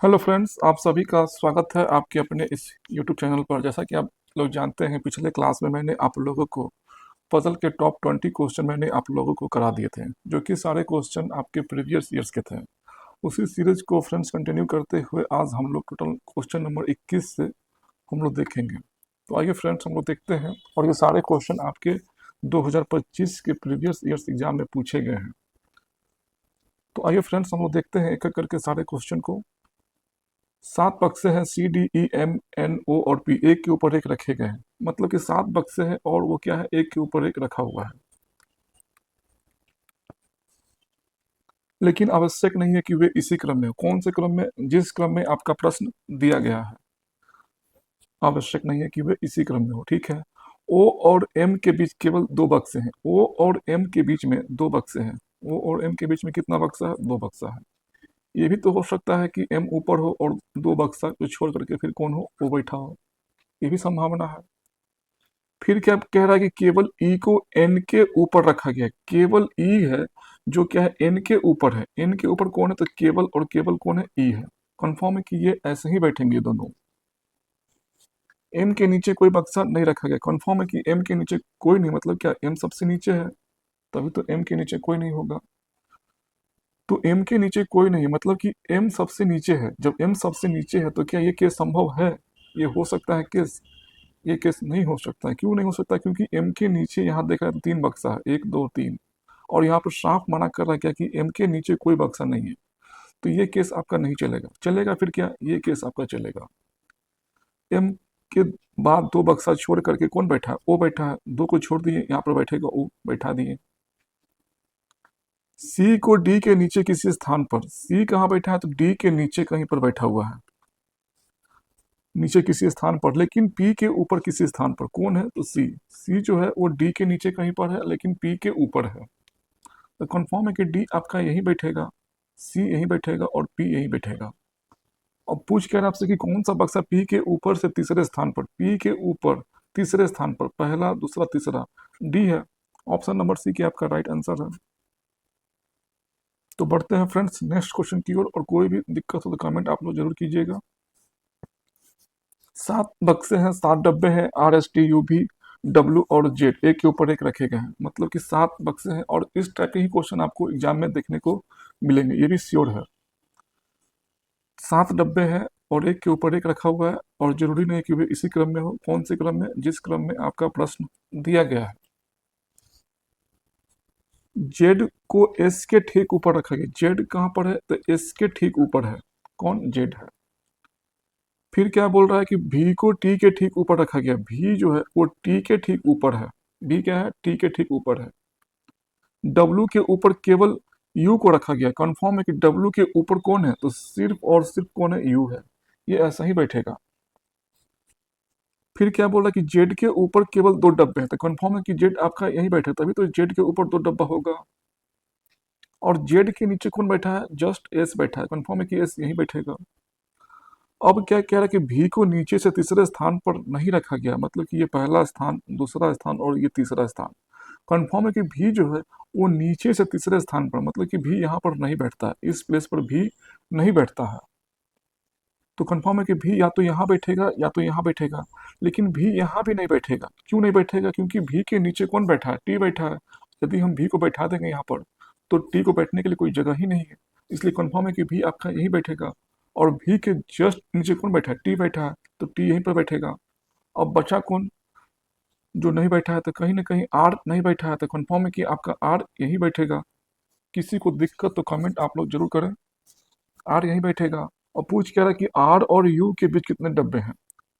Hello friends, आप सभी का स्वागत है आपके अपने इस यूट्यूब चैनल पर। जैसा कि आप लोग जानते हैं, पिछले क्लास में मैंने आप लोगों को पजल के टॉप 20 क्वेश्चन मैंने आप लोगों को करा दिए थे, जो कि सारे क्वेश्चन आपके प्रीवियस ईयर्स के थे। उसी सीरीज को फ्रेंड्स कंटिन्यू करते हुए आज हम लोग टोटल क्वेश्चन नंबर 21 से हम लोग देखेंगे। तो आइए फ्रेंड्स, हम लोग देखते हैं। और ये सारे क्वेश्चन आपके 2025 के प्रीवियस ईयर्स एग्जाम में पूछे गए हैं। तो आइए फ्रेंड्स, हम लोग देखते हैं एक एक करके सारे क्वेश्चन को। 7 बक्से हैं, C D E M N O और पी एक के ऊपर एक रखे गए हैं। मतलब कि 7 बक्से हैं और वो क्या है, एक के ऊपर एक रखा हुआ है। लेकिन आवश्यक नहीं है कि वे इसी क्रम में हो। कौन से क्रम में? जिस क्रम में आपका प्रश्न दिया गया है। आवश्यक नहीं है कि वे इसी क्रम में हो। ठीक है। ओ और एम के बीच केवल 2 बक्से हैं। ओ और एम के बीच में 2 बक्से हैं। ओ और एम के बीच में कितना बक्सा है? 2 बक्सा है। ये भी तो हो सकता है कि एम ऊपर हो और 2 बक्सा जो छोड़ करके फिर कौन हो, वो बैठा हो। ये भी संभावना है। फिर क्या कह रहा है कि केवल ई को एन के ऊपर रखा गया है। केवल ई है जो क्या है, एन के ऊपर है। एन के ऊपर कौन है? तो केवल और केवल कौन है? ई है। कंफर्म है कि ये ऐसे ही बैठेंगे दोनों। एम के नीचे कोई बक्सा नहीं रखा गया। कंफर्म है कि एम के नीचे कोई नहीं। मतलब क्या, एम सबसे नीचे है, तभी तो एम के नीचे कोई नहीं होगा। तो एम के नीचे कोई नहीं मतलब कि एम सबसे नीचे है। जब एम सबसे नीचे है तो क्या ये केस संभव है? ये हो सकता है केस? ये केस नहीं हो सकता है। क्यों नहीं हो सकता? क्योंकि एम के नीचे यहाँ देखा है तो 3 बक्सा है, 1 2 3। और यहाँ पर साफ मना कर रहा है क्या कि एम के नीचे कोई बक्सा नहीं है। तो ये केस आपका नहीं चलेगा। चलेगा फिर क्या? ये केस आपका चलेगा। एम के बाद 2 बक्सा छोड़ करके कौन बैठा है? ओ बैठा है। 2 को छोड़ दिए, यहाँ पर बैठेगा ओ, बैठा दिए। सी को डी के नीचे किसी स्थान पर, सी कहाँ बैठा है? तो डी के नीचे कहीं पर बैठा हुआ है, नीचे किसी स्थान पर। लेकिन पी के ऊपर किसी स्थान पर कौन है? तो सी। सी जो है वो डी के नीचे कहीं पर है, लेकिन पी के ऊपर है। तो कंफर्म है कि डी आपका यहीं बैठेगा, सी यहीं बैठेगा और पी यहीं बैठेगा। अब पूछ कह रहा है आपसे कि कौन सा बक्सा पी के ऊपर से तीसरे स्थान पर, पी के ऊपर तीसरे स्थान पर, पहला दूसरा तीसरा, डी है। ऑप्शन नंबर सी की आपका राइट आंसर है। तो बढ़ते हैं फ्रेंड्स नेक्स्ट क्वेश्चन की ओर। और कोई भी दिक्कत हो तो कमेंट आप लोग जरूर कीजिएगा। 7 बक्से हैं, 7 डब्बे हैं, आर एस टी यू भी डब्ल्यू और जेड एक के ऊपर एक रखे गए हैं। मतलब कि 7 बक्से हैं और इस टाइप के ही क्वेश्चन आपको एग्जाम में देखने को मिलेंगे, ये भी श्योर है। 7 डब्बे हैं और एक के ऊपर एक रखा हुआ है, और जरूरी नहीं कि वे इसी क्रम में हो। कौन से क्रम में? जिस क्रम में आपका प्रश्न दिया गया है। जेड को एस के ठीक ऊपर रखा गया। जेड कहाँ पर है? तो एस के ठीक ऊपर है। कौन? जेड है। फिर क्या बोल रहा है कि भी को टी के ठीक ऊपर रखा गया। भी जो है वो टी के ठीक ऊपर है। भी क्या है? टी के ठीक ऊपर है। डब्ल्यू के ऊपर केवल यू को रखा गया। कंफर्म है कि डब्ल्यू के ऊपर कौन है? तो सिर्फ और सिर्फ कौन है? यू है। ये ऐसा ही बैठेगा। फिर क्या बोला कि जेड के ऊपर केवल 2 डब्बे हैं। तो कंफर्म है कि जेड आपका यहीं बैठे, तभी तो जेड के ऊपर 2 डब्बा होगा। और जेड के नीचे कौन बैठा है? जस्ट एस बैठा है। कंफर्म है कि एस यहीं बैठेगा। अब क्या कह रहा है कि भी को नीचे से तीसरे स्थान पर नहीं रखा गया। मतलब कि ये पहला स्थान, दूसरा स्थान और ये तीसरा स्थान। कंफर्म है कि भी जो है वो नीचे से तीसरे स्थान पर, मतलब कि भी यहाँ पर नहीं बैठता है, इस प्लेस पर भी नहीं बैठता है। तो कंफर्म है कि भी या तो यहाँ बैठेगा या तो यहाँ बैठेगा। लेकिन भी यहाँ भी नहीं बैठेगा। क्यों नहीं बैठेगा? क्योंकि भी के नीचे कौन बैठा है? टी बैठा है। यदि हम भी को बैठा देंगे यहाँ पर तो टी को बैठने के लिए कोई जगह ही नहीं है। इसलिए कंफर्म है कि भी आपका यहीं बैठेगा। और भी के जस्ट नीचे कौन बैठा है? टी बैठा है, तो टी यहीं पर बैठेगा। अब बचा कौन जो नहीं बैठा है? तो कहीं ना कहीं आर नहीं बैठा है। तो कंफर्म है कि आपका आर यहीं बैठेगा। किसी को दिक्कत तो कमेंट आप लोग जरूर करें। आर यहीं बैठेगा। और पूछ क्या रहा है कि आर और यू के बीच कितने डब्बे हैं?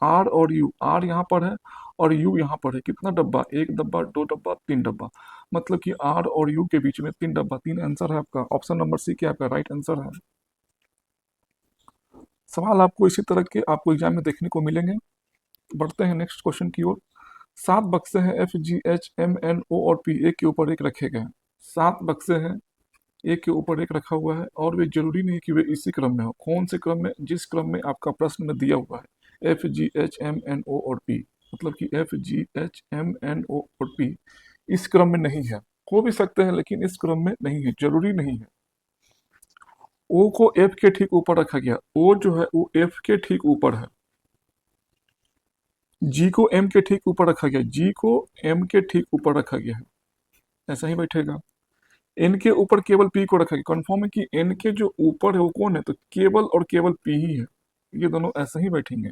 आर और यू, आर यहाँ पर है और यू यहाँ पर है। कितना डब्बा? 1 डब्बा, 2 डब्बा, 3 डब्बा। मतलब कि आर और यू के बीच में 3 डब्बा। 3 आंसर है आपका। ऑप्शन नंबर सी क्या आपका राइट आंसर है। सवाल आपको इसी तरह के आपको एग्जाम में देखने को मिलेंगे। बढ़ते हैं नेक्स्ट क्वेश्चन की ओर। 7 बक्से हैं, F G H M N O और पी एक के ऊपर एक रखे गए हैं। 7 बक्से हैं, एक के ऊपर एक रखा हुआ है, और वे जरूरी नहीं कि वे इसी क्रम में हो। कौन से क्रम में? जिस क्रम में आपका प्रश्न में दिया हुआ है। F G H M N O और पी। मतलब कि F G H M N O और पी इस क्रम में नहीं है। हो भी सकते हैं लेकिन इस क्रम में नहीं है, जरूरी नहीं है। ओ को एफ के ठीक ऊपर रखा गया, ओ जो है वो एफ के ठीक ऊपर है। जी को एम के ठीक ऊपर रखा गया, जी को एम के ठीक ऊपर रखा गया है, ऐसा ही बैठेगा। एन के ऊपर केवल पी को रखा गया, कंफर्म है कि एन के जो ऊपर है वो कौन है, तो केवल और केवल पी ही है, ये दोनों ऐसे ही बैठेंगे।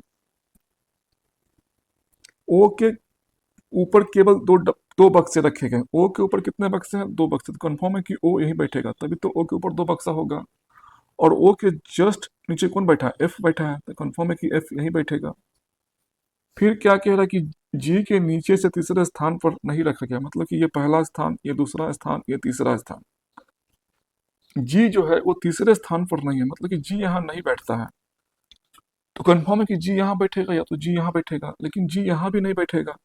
ओ के ऊपर केवल दो बक्से रखे गए, ओ के ऊपर कितने बक्से हैं, दो बक्से, तो कंफर्म है कि ओ यही बैठेगा, तभी तो ओ के ऊपर दो बक्सा होगा। और ओ के जस्ट नीचे कौन बैठा है, एफ बैठा है, तो कंफर्म है कि एफ यही बैठेगा। फिर क्या कह रहा है कि जी के नीचे से तीसरे स्थान पर नहीं रखा गया, मतलब कि ये पहला स्थान, ये दूसरा स्थान, ये तीसरा स्थान। जी जो है वो तीसरे स्थान पर नहीं है, मतलब कि जी यहाँ नहीं बैठता है, तो कंफर्म है कि जी यहाँ बैठेगा, या तो जी यहाँ बैठेगा, लेकिन जी यहाँ भी नहीं बैठेगा।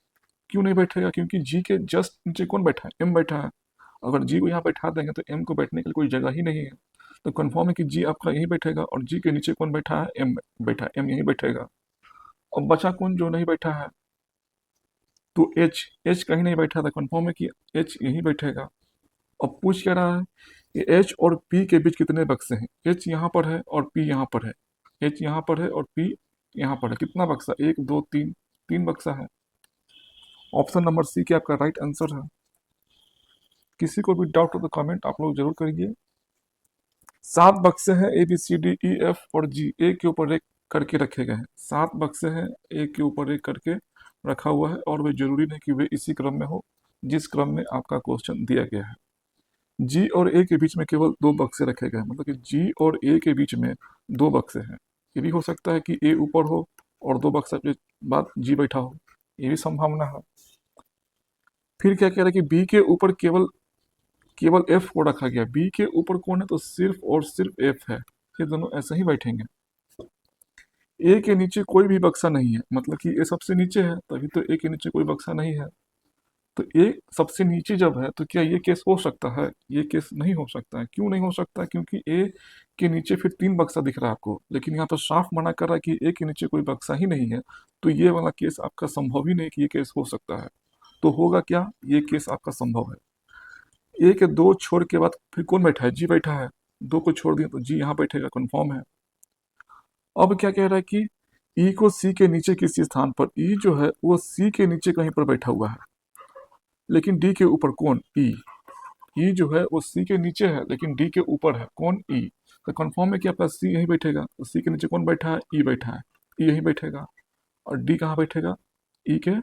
क्यों नहीं बैठेगा, क्योंकि जी के जस्ट नीचे कौन बैठा है, एम बैठा है। अगर जी को यहाँ बैठा देंगे तो एम को बैठने के लिए कोई जगह ही नहीं है, तो कंफर्म है कि जी आपका यहीं बैठेगा, और जी के नीचे कौन बैठा है, एम बैठा है, एम यहीं बैठेगा। अब बचा कौन जो नहीं बैठा है, तो एच, एच कहीं नहीं बैठा था, कंफर्म है कि एच यहीं बैठेगा। अब पूछ क्या रहा है कि एच और पी के बीच कितने बक्से हैं, एच यहाँ पर है और पी यहाँ पर है, एच यहाँ पर है और पी यहाँ पर है, कितना बक्सा, एक दो तीन, तीन बक्सा है। ऑप्शन नंबर सी के आपका राइट आंसर है। किसी को भी डाउट हो तो कमेंट आप लोग जरूर करिए। 7 बक्से हैं, A B C D E F और जी एक के ऊपर एक करके रखे गए हैं। 7 बक्से हैं, एक के ऊपर एक करके रखा हुआ है, और वे जरूरी नहीं कि वे इसी क्रम में हो जिस क्रम में आपका क्वेश्चन दिया गया है। जी और ए के बीच में केवल 2 बक्से रखे गए हैं, मतलब कि जी और ए के बीच में 2 बक्से हैं। ये भी हो सकता है कि ए ऊपर हो और 2 बक्सा के बाद जी बैठा हो, ये भी संभावना है। फिर क्या कह रहा है कि बी के ऊपर केवल केवल एफ को रखा गया, बी के ऊपर कौन है, तो सिर्फ और सिर्फ एफ है, ये दोनों ऐसे ही बैठेंगे। ए के नीचे कोई भी बक्सा नहीं है, मतलब कि ए सबसे नीचे है, तभी तो ए के नीचे कोई बक्सा नहीं है। तो ए सबसे नीचे जब है तो क्या ये केस हो सकता है, ये केस नहीं हो सकता है। क्यों नहीं हो सकता, क्योंकि ए के नीचे फिर 3 बक्सा दिख रहा है आपको, लेकिन यहाँ पर साफ मना कर रहा है कि ए के नीचे कोई बक्सा ही नहीं है, तो ये वाला केस आपका संभव ही नहीं कि ये केस हो सकता है। तो होगा क्या, ये केस आपका संभव है। ए के 2 छोड़ के बाद फिर कौन बैठा है, जी बैठा है, 2 को छोड़ दिया तो जी यहाँ बैठेगा, कन्फर्म है। अब क्या कह रहा है कि ई को सी के नीचे किसी स्थान पर, ई जो है वो सी के नीचे कहीं पर बैठा हुआ है, लेकिन डी के ऊपर कौन, ई, ई जो है वो सी के नीचे है लेकिन डी के ऊपर है, कौन, ई। तो कंफर्म है कि आपका सी यहीं बैठेगा, तो सी के नीचे कौन बैठा है, ई बैठा है, ई यहीं बैठेगा। और डी कहाँ बैठेगा, ई के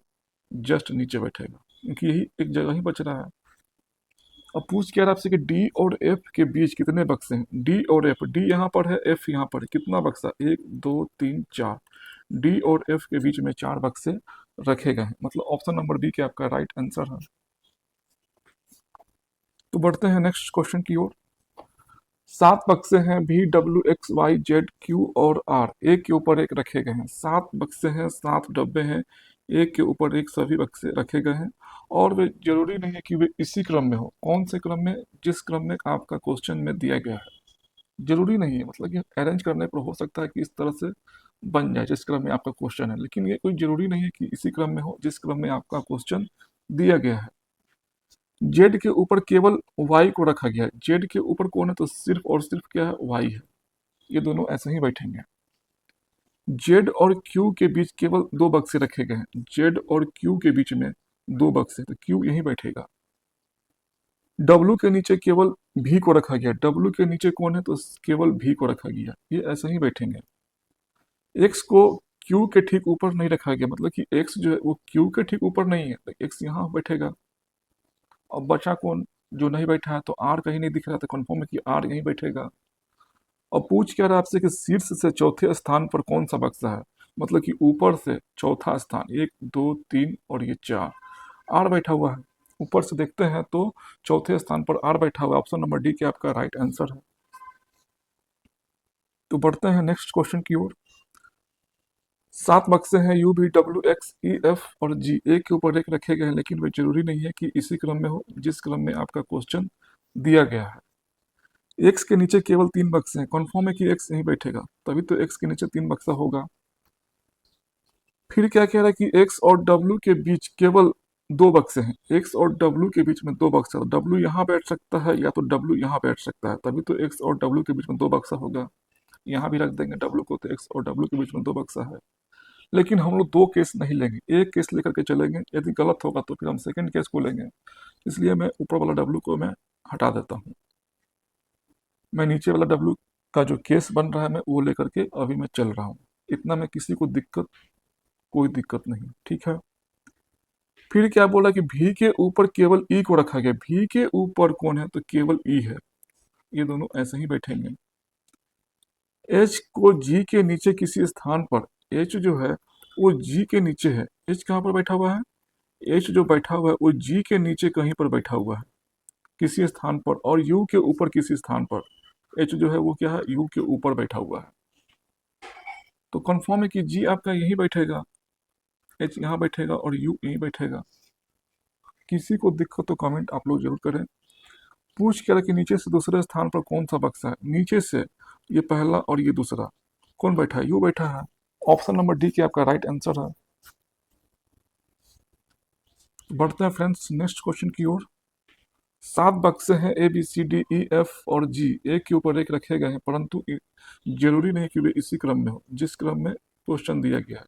जस्ट नीचे बैठेगा, क्योंकि यही एक जगह ही बच रहा है। अब पूछ क्या रहा है आपसे कि डी और एफ के बीच कितने बक्से हैं, डी और एफ, डी यहाँ पर है, एफ यहाँ पर है, कितना बक्सा, 1 2 3 4, डी और एफ के बीच में 4 बक्से रखे गए हैं, मतलब ऑप्शन नंबर बी के आपका राइट आंसर है। तो बढ़ते हैं नेक्स्ट क्वेश्चन की ओर। 7 बक्से हैं, B W X Y Z Q और आर एक के ऊपर एक रखे गए हैं। 7 बक्से हैं, 7 डब्बे हैं, एक के ऊपर एक सभी बक्से रखे गए हैं, और वे जरूरी नहीं है कि वे इसी क्रम में हो, कौन से क्रम में, जिस क्रम में आपका क्वेश्चन में दिया गया है। जरूरी नहीं है, मतलब कि अरेंज करने पर हो सकता है कि इस तरह से बन जाए जिस क्रम में आपका क्वेश्चन है, लेकिन ये कोई जरूरी नहीं है कि इसी क्रम में हो जिस क्रम में आपका क्वेश्चन दिया गया है। जेड के ऊपर केवल वाई को रखा गया है, जेड के ऊपर कौन है, तो सिर्फ और सिर्फ क्या है, वाई है, ये दोनों ऐसे ही बैठेंगे। जेड और क्यू के बीच केवल 2 बक्से रखे गए हैं, जेड और क्यू के बीच में 2 बक्से, तो क्यू यहीं बैठेगा। डब्ल्यू के नीचे केवल भी को रखा गया, डब्ल्यू के नीचे कौन है, तो केवल भी को रखा गया, ये ऐसे ही बैठेंगे। एक्स को क्यू के ठीक ऊपर नहीं रखा गया, मतलब कि एक्स जो है वो क्यू के ठीक ऊपर नहीं है, तो एक्स यहाँ बैठेगा। अब बचा कौन जो नहीं बैठा है, तो आर कहीं नहीं दिख रहा, तो कंफर्म है कि आर यहीं बैठेगा। और पूछ क्या रहा है आपसे कि शीर्ष से चौथे स्थान पर कौन सा बक्सा है, मतलब कि ऊपर से चौथा स्थान, 1 2 3 और ये 4, आर बैठा हुआ है। ऊपर से देखते हैं तो चौथे स्थान पर आर बैठा हुआ है, ऑप्शन नंबर डी के आपका राइट आंसर है। तो बढ़ते हैं नेक्स्ट क्वेश्चन की ओर। 7 बक्से हैं, यू भी डब्ल्यू एक्स ई एफ और जी एक के ऊपर एक रखे गए हैं, लेकिन वे जरूरी नहीं है कि इसी क्रम में हो जिस क्रम में आपका क्वेश्चन दिया गया है। एक्स के नीचे केवल 3 बक्से हैं, कन्फर्म है कि एक्स यहीं बैठेगा, तभी तो एक्स के नीचे 3 बक्सा होगा। फिर क्या कह रहा है कि एक्स और डब्ल्यू के बीच केवल दो बक्से हैं, एक्स और डब्ल्यू के बीच में दो बक्सा, तो डब्ल्यू यहाँ बैठ सकता है या तो डब्ल्यू यहाँ बैठ सकता है, तभी तो एक्स और डब्ल्यू के बीच में दो बक्सा होगा। यहाँ भी रख देंगे डब्ल्यू को, तो एक्स और डब्ल्यू के बीच में दो बक्सा है। लेकिन हम लोग दो केस नहीं लेंगे, एक केस लेकर के चलेंगे, यदि गलत होगा तो फिर हम सेकंड केस को लेंगे। इसलिए मैं ऊपर वाला डब्ल्यू को मैं हटा देता हूँ। मैं नीचे वाला डब्ल्यू का जो केस बन रहा है मैं वो लेकर के अभी मैं चल रहा हूँ। इतना में किसी को कोई दिक्कत नहीं, ठीक है। फिर क्या बोला कि भी के ऊपर केवल ई को रखा गया। भी के ऊपर कौन है, तो केवल ई है, ये दोनों ऐसे ही बैठेंगे। एच को जी के नीचे किसी स्थान पर, एच जो है वो जी के नीचे है। एच कहाँ पर बैठा हुआ है, एच जो बैठा हुआ है वो जी के नीचे कहीं पर बैठा हुआ है किसी स्थान पर, और यू के ऊपर किसी स्थान पर। एच जो है वो क्या है, यू के ऊपर बैठा हुआ है। तो कंफर्म है कि जी आपका यही बैठेगा, एच यहाँ बैठेगा और यू यहीं बैठेगा। किसी को दिक्कत तो कमेंट आप लोग जरूर करें। पूछ क्या कि नीचे से दूसरे स्थान पर कौन सा बक्सा है। नीचे से ये पहला और ये दूसरा, कौन बैठा है, यू बैठा है। ऑप्शन नंबर डी की आपका राइट आंसर है। बढ़ते हैं फ्रेंड्स नेक्स्ट क्वेश्चन की ओर। 7 बक्से हैं A B C D E F और जी, एक के ऊपर एक रखे गए हैं, परंतु जरूरी नहीं कि वे इसी क्रम में हो जिस क्रम में क्वेश्चन दिया गया है।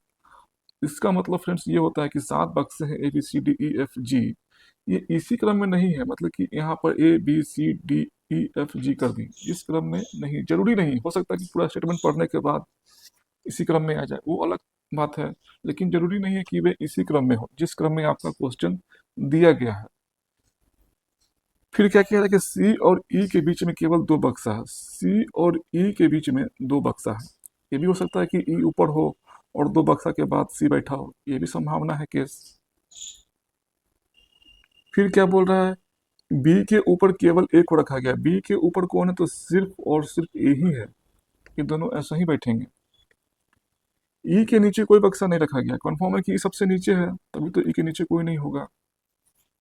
इसका मतलब फ्रेंड्स ये होता है कि 7 बक्से हैं A B C D E F G, ये इसी क्रम में नहीं है, मतलब कि यहाँ पर A B C D E F G कर दी, इस क्रम में नहीं, जरूरी नहीं, हो सकता है कि पूरा स्टेटमेंट पढ़ने के बाद इसी क्रम में आ जाए, वो अलग बात है। लेकिन जरूरी नहीं है कि वे इसी क्रम में हो जिस क्रम में आपका क्वेश्चन दिया गया है। फिर क्या कह रहा है कि सी और ई के बीच में केवल दो बक्सा है। सी और ई के बीच में दो बक्सा है, ये भी हो सकता है कि ई ऊपर हो और दो बक्सा के बाद सी बैठा हो, ये भी संभावना है केस। फिर क्या बोल रहा है, बी के ऊपर केवल ए को रखा गया। बी के ऊपर कौन है, तो सिर्फ और सिर्फ ए ही है, ये दोनों ऐसा ही बैठेंगे। ई के नीचे कोई बक्सा नहीं रखा गया, कन्फर्म है कि ई सबसे नीचे है, तभी तो ई के नीचे कोई नहीं होगा।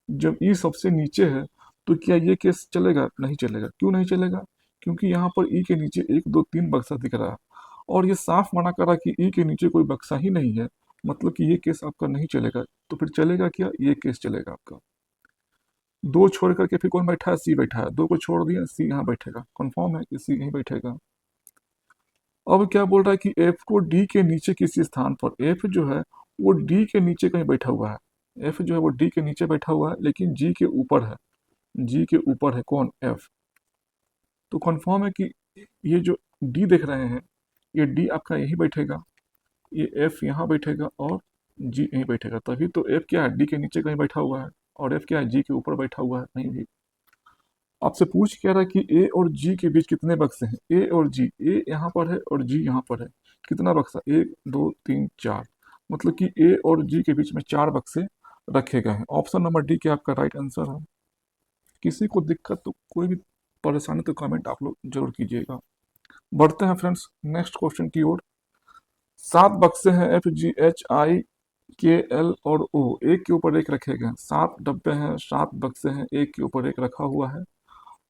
जब ई सबसे नीचे है तो क्या ये केस चलेगा, नहीं चलेगा। क्यों नहीं चलेगा, क्योंकि यहाँ पर ई के नीचे 1 2 3 बक्सा दिख रहा है, और ये साफ मना करा कि ई के नीचे कोई बक्सा ही नहीं है, मतलब कि ये केस आपका नहीं चलेगा। तो फिर चलेगा क्या, ये केस चलेगा आपका। दो छोड़ करके फिर कौन बैठा है, सी बैठा है, दो को छोड़ दिया, सी यहाँ बैठेगा, कंफर्म है कि सी यहीं बैठेगा। अब क्या बोल रहा है कि एफ को डी के नीचे किसी स्थान पर, एफ जो है वो डी के नीचे कहीं बैठा हुआ है। एफ जो है वो डी के नीचे बैठा हुआ है, लेकिन जी के ऊपर है, जी के ऊपर है कौन, एफ। तो कंफर्म है कि ये जो डी देख रहे हैं, ये डी आपका यहीं बैठेगा, ये एफ यहाँ बैठेगा और जी यहीं बैठेगा, तभी तो एफ क्या है, डी के नीचे कहीं बैठा हुआ है, और एफ क्या है, जी के ऊपर बैठा हुआ है कहीं भी। आपसे पूछ क्या रहा है कि ए और जी के बीच कितने बक्से हैं। ए और जी, ए यहाँ पर है और जी यहाँ पर है, कितना बक्सा, 1 2 3 4, मतलब कि ए और जी के बीच में 4 बक्से रखे गए हैं। ऑप्शन नंबर डी क्या आपका राइट आंसर है। किसी को दिक्कत तो कोई भी परेशानी तो कमेंट आप लोग जरूर कीजिएगा। बढ़ते हैं फ्रेंड्स नेक्स्ट क्वेश्चन की ओर। 7 बक्से हैं एफ जी एच आई के एल और ओ, एक के ऊपर एक रखे गए हैं। 7 डब्बे हैं, 7 बक्से हैं, एक के ऊपर एक रखा हुआ है,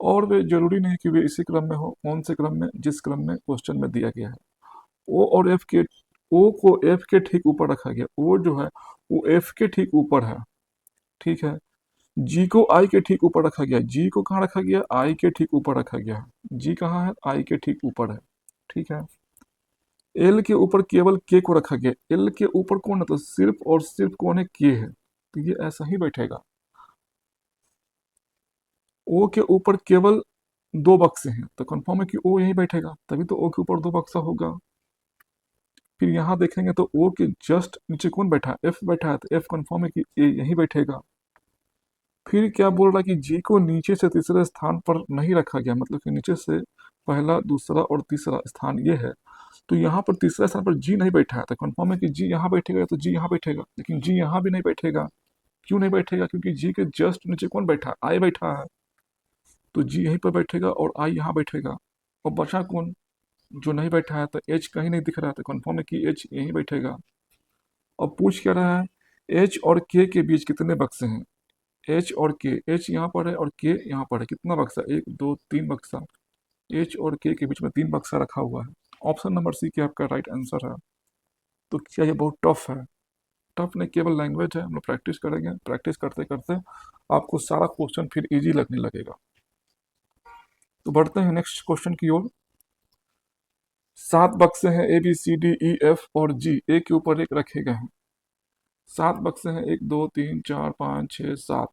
और वे जरूरी नहीं कि वे इसी क्रम में हो, कौन से क्रम में, जिस क्रम में क्वेश्चन में दिया गया है। ओ और एफ के, ओ को एफ के ठीक ऊपर रखा गया, ओ जो है वो एफ के ठीक ऊपर है, ठीक है। जी को आई के ठीक ऊपर रखा गया, जी को कहाँ रखा गया, आई के ठीक ऊपर रखा गया है। जी कहाँ है, आई के ठीक ऊपर है, ठीक है। एल के ऊपर केवल के को रखा गया, एल के ऊपर कौन है, तो सिर्फ और सिर्फ कौन है, के है, तो ये ऐसा ही बैठेगा। ओ के ऊपर केवल दो बक्से हैं, तो कंफर्म है कि ओ यहीं बैठेगा, तभी तो ओ के ऊपर दो बक्सा होगा। फिर यहाँ देखेंगे तो ओ के जस्ट नीचे कौन बैठा है, एफ बैठा है, तो एफ कंफर्म है कि ए यहीं बैठेगा। फिर क्या बोल रहा है कि जी को नीचे से तीसरे स्थान पर नहीं रखा गया, मतलब कि नीचे से पहला दूसरा और तीसरा स्थान ये है, तो यहाँ पर तीसरे स्थान पर जी नहीं बैठा है, तो कंफर्म है कि जी यहाँ बैठेगा, तो जी यहाँ बैठेगा, लेकिन जी यहाँ भी नहीं बैठेगा। क्यों नहीं बैठेगा, क्योंकि जी के जस्ट नीचे कौन बैठा है, आई बैठा है, तो जी यहीं पर बैठेगा और आई यहाँ बैठेगा। और बचा कौन, जो नहीं बैठा है, तो एच कहीं नहीं दिख रहा है, तो कंफर्म है कि एच यहीं बैठेगा। अब पूछ क्या रहा है, एच और के बीच कितने बक्से हैं। एच और के, एच यहाँ पर है और के यहाँ पर है, कितना बक्सा, 1 2 3 बक्सा, एच और के बीच में 3 बक्सा रखा हुआ है। ऑप्शन नंबर सी क्या आपका राइट आंसर है। तो क्या ये बहुत टफ है, टफ नहीं, केवल लैंग्वेज है। हम लोग प्रैक्टिस करेंगे, प्रैक्टिस करते करते आपको सारा क्वेश्चन फिर इजी लगने लगेगा। तो बढ़ते हैं नेक्स्ट क्वेश्चन की ओर। 7 बक्से हैं A B C D E F और जी, एक के ऊपर एक रखे गए हैं। 7 बक्से हैं, 1 2 3 4 5 6 7।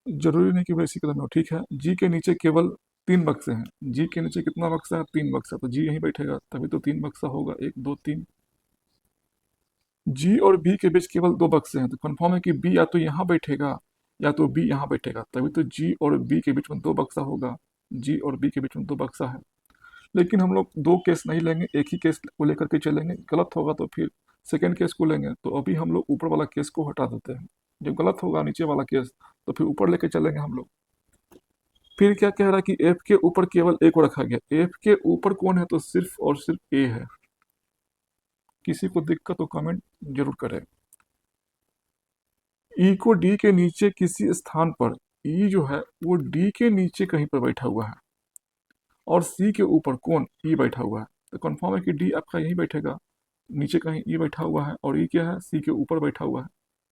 जरूरी नहीं कि वो इसी क्रम में हो, ठीक है। जी के नीचे केवल 3 बक्से हैं। जी के नीचे कितना बक्सा है? 3 बक्सा। तो जी यहीं बैठेगा, तभी तो 3 बक्सा होगा, 1 2 3। जी और बी के बीच केवल 2 बक्से हैं, तो कंफर्म है कि बी या तो यहाँ बैठेगा या तो बी यहाँ बैठेगा, तभी तो जी और बी के बीच में 2 बक्सा होगा। जी और बी के बीच में 2 बक्सा है। लेकिन हम लोग 2 केस नहीं लेंगे, एक ही केस को लेकर के चलेंगे। गलत होगा तो फिर सेकेंड केस को लेंगे। तो अभी हम लोग ऊपर वाला केस को हटा देते हैं। जब गलत होगा नीचे वाला केस, तो फिर ऊपर लेके चलेंगे हम लोग। फिर क्या कह रहा है कि एफ के ऊपर केवल ए को रखा गया। एफ के ऊपर कौन है? तो सिर्फ और सिर्फ ए है। किसी को दिक्कत हो कमेंट जरूर करें। ई को डी के नीचे किसी स्थान पर, ई जो है वो डी के नीचे कहीं पर बैठा हुआ है, और सी के ऊपर कौन? ई बैठा हुआ है। तो कंफर्म है कि डी आपका यहीं बैठेगा, नीचे कहीं ई बैठा हुआ है, और ई क्या है? सी के ऊपर बैठा हुआ है,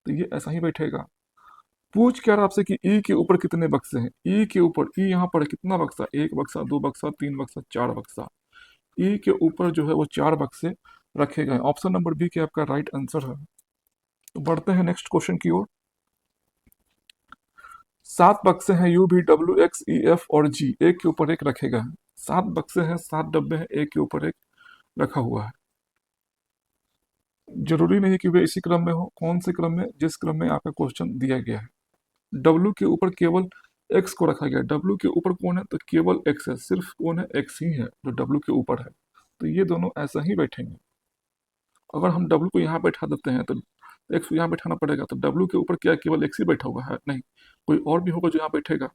तो ये ऐसा ही बैठेगा। पूछ क्या रहा आपसे कि ई के ऊपर कितने बक्से हैं। ई के ऊपर, ई यहाँ पर कितना बक्सा? 1 बक्सा, 2 बक्सा, 3 बक्सा, 4 बक्सा। ई के ऊपर जो है वो 4 बक्से रखे गए। ऑप्शन नंबर बी के आपका राइट आंसर है। तो बढ़ते हैं नेक्स्ट क्वेश्चन की ओर। 7 बक्से हैं यू भी डब्ल्यू एक्स ई एफ और जी, एक के ऊपर एक रखे गए हैं। 7 बक्से हैं, 7 डब्बे हैं, एक के ऊपर एक रखा हुआ है। जरूरी नहीं कि वे इसी क्रम में हो। कौन से क्रम में? जिस क्रम में आपका क्वेश्चन दिया गया है। डब्ल्यू के ऊपर केवल एक्स को रखा गया। डब्ल्यू के ऊपर कौन है? तो केवल एक्स है, सिर्फ कौन है? एक्स ही है जो डब्ल्यू के ऊपर है। तो ये दोनों ऐसा ही बैठेंगे। अगर हम डब्ल्यू को यहाँ बैठा देते हैं तो एक्स को यहाँ बैठाना पड़ेगा। तो डब्ल्यू के ऊपर क्या केवल एक्स ही बैठा हुआ है? नहीं, कोई और भी होगा जो यहाँ बैठेगा।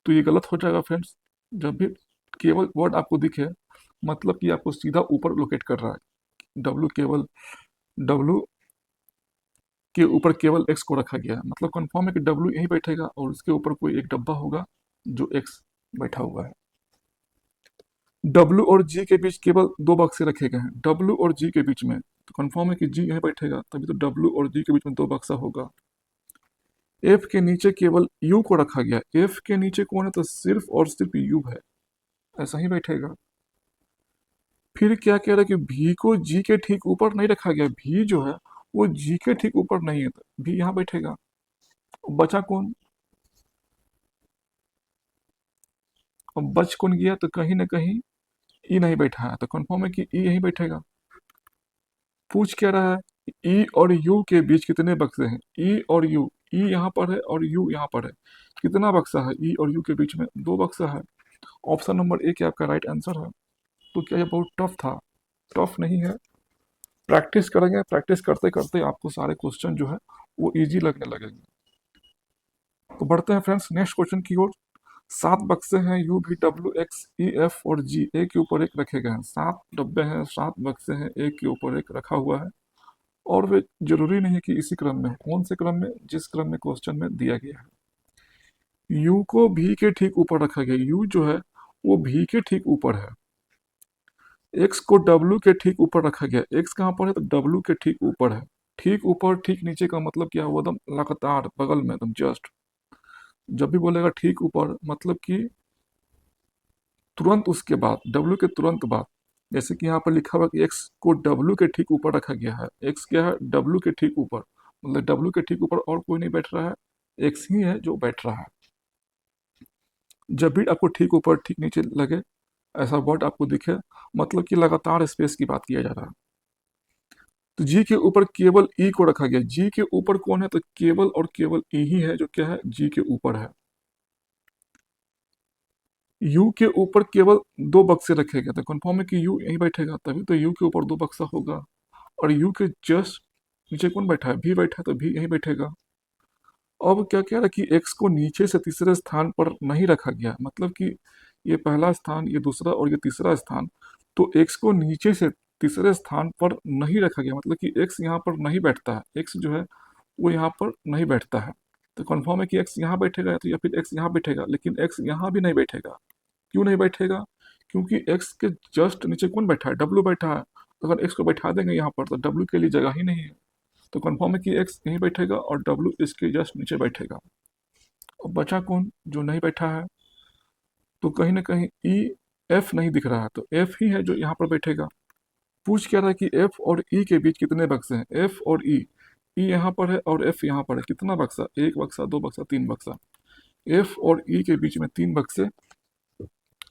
तो ये गलत हो जाएगा फ्रेंड्स। जब भी केवल वर्ड आपको दिखे, मतलब कि आपको सीधा ऊपर लोकेट कर रहा है। डब्ल्यू के ऊपर केवल एक्स को रखा गया है, मतलब कंफर्म है कि डब्ल्यू यहीं बैठेगा और उसके ऊपर कोई एक डब्बा होगा जो एक्स बैठा हुआ है। डब्ल्यू और जी के बीच केवल 2 बक्से रखे गए हैं। डब्ल्यू और जी के बीच में, तो कंफर्म है कि जी यहीं बैठेगा, तभी तो डब्ल्यू और जी के बीच में 2 बक्सा होगा। एफ के नीचे केवल यू को रखा गया। एफ के नीचे कौन है? तो सिर्फ और सिर्फ यू है, ऐसा ही बैठेगा। फिर क्या कह रहा है कि भी को जी के ठीक ऊपर नहीं रखा गया। भी जो है वो जी के ठीक ऊपर नहीं है, तो भी यहाँ बैठेगा। बचा कौन? अब बच कौन गया? तो कहीं ना कहीं ई नहीं बैठा है, तो कंफर्म है कि ई यहीं बैठेगा। पूछ क्या रहा है? ई और यू के बीच कितने बक्से हैं। ई और यू, ई यहाँ पर है और यू यहाँ पर है। कितना बक्सा है ई और यू के बीच में? 2 बक्सा है। ऑप्शन नंबर ए क्या आपका राइट आंसर है। तो क्या ये बहुत टफ था? टफ नहीं है। प्रैक्टिस करेंगे, प्रैक्टिस करते करते आपको सारे क्वेश्चन जो है वो इजी लगने लगेंगे। तो बढ़ते हैं फ्रेंड्स नेक्स्ट क्वेश्चन की ओर। 7 बक्से हैं यू भी डब्ल्यू एक्स ई एफ और जी, एक के ऊपर एक रखे गए हैं। 7 डब्बे हैं, 7 बक्से हैं, एक के ऊपर एक रखा हुआ है, और वे जरूरी नहीं है कि इसी क्रम में। कौन से क्रम में? जिस क्रम में क्वेश्चन में दिया गया है। यू को भी के ठीक ऊपर रखा गया। यू जो है वो भी के ठीक ऊपर है। एक्स को डब्ल्यू के ठीक ऊपर रखा गया। एक्स कहाँ पर है? तो डब्ल्यू के ठीक ऊपर है। ठीक ऊपर, ठीक नीचे का मतलब क्या हुआ? एकदम लगातार बगल में, एकदम जस्ट। जब भी बोलेगा ठीक ऊपर, मतलब कि तुरंत उसके बाद, डब्ल्यू के तुरंत बाद। जैसे कि यहाँ पर लिखा हुआ कि एक्स को डब्ल्यू के ठीक ऊपर रखा गया है। एक्स क्या है? डब्ल्यू के ठीक ऊपर, मतलब डब्ल्यू के ठीक ऊपर और कोई नहीं बैठ रहा है, एक्स ही है जो बैठ रहा है। जब भी आपको ठीक ऊपर ठीक नीचे लगे, ऐसा वर्ड आपको दिखे, मतलब कि लगातार स्पेस की बात किया जा रहा है। तो जी के ऊपर केवल ई को रखा गया। जी के ऊपर कौन है? तो केवल और केवल ई ही है जो क्या है? जी के ऊपर है। यू के ऊपर केवल 2 बक्से रखे गए थे। कंफर्म है कि यू यहीं बैठेगा, तभी तो यू के ऊपर 2 बक्सा होगा। और यू के जस्ट नीचे कौन बैठा है? भी बैठा है, तो भी यहीं बैठेगा। अब क्या कह रहा है कि एक्स को नीचे से तीसरे स्थान पर नहीं रखा गया, मतलब कि ये पहला स्थान, ये दूसरा और ये तीसरा स्थान, तो एक्स को नीचे से तीसरे स्थान पर नहीं रखा गया, मतलब कि एक्स यहाँ पर नहीं बैठता है। एक्स जो है वो यहाँ पर नहीं बैठता है। तो कंफर्म है कि एक्स यहाँ बैठेगा, तो या फिर एक्स यहाँ बैठेगा, लेकिन एक्स यहाँ भी नहीं बैठेगा। क्यों नहीं बैठेगा? क्योंकि एक्स के जस्ट नीचे कौन बैठा है? डब्ल्यू बैठा है, तो अगर एक्स को बैठा देंगे यहाँ पर तो डब्ल्यू के लिए जगह ही नहीं है, तो कन्फर्म है कि एक्स यहीं बैठेगा और डब्ल्यू इसके जस्ट नीचे बैठेगा। अब बचा कौन जो नहीं बैठा है, तो कहीं ना कहीं ई एफ नहीं दिख रहा है, तो एफ ही है जो यहाँ पर बैठेगा। पूछ क्या रहा है कि एफ और ई के बीच कितने बक्से हैं, एफ और ई यहाँ पर है और एफ यहाँ पर है, कितना बक्सा, एक बक्सा, दो बक्सा, तीन बक्सा। एफ और ई के बीच में तीन बक्से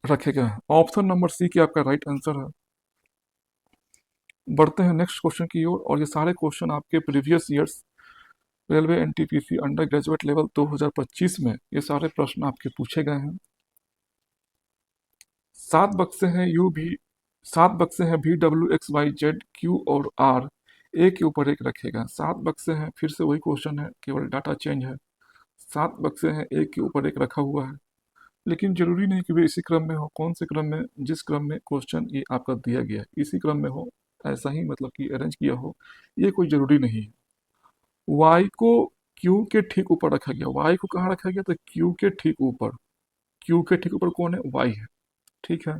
रखे गए हैं। ऑप्शन नंबर सी की आपका राइट आंसर है। बढ़ते हैं नेक्स्ट क्वेश्चन की ओर, और ये सारे क्वेश्चन आपके previous years railway NTPC under graduate level 2025 में ये सारे प्रश्न आपके पूछे गए हैं। सात बक्से हैं यू भी, सात बक्से हैं B W X Y Z Q और आर ए के ऊपर एक रखे गए हैं। सात बक्से हैं, फिर से वही क्वेश्चन है, केवल डाटा चेंज है। सात बक्से हैं, एक के ऊपर एक रखा हुआ है, लेकिन जरूरी नहीं कि वे इसी क्रम में हो। कौन से क्रम में, जिस क्रम में क्वेश्चन ये आपका दिया गया है इसी क्रम में हो, ऐसा ही मतलब कि अरेंज किया हो, ये कोई जरूरी नहीं है। वाई को क्यू के ठीक ऊपर रखा गया, वाई को कहाँ रखा गया, तो क्यू के ठीक ऊपर। क्यू के ठीक ऊपर कौन है, वाई है, ठीक है।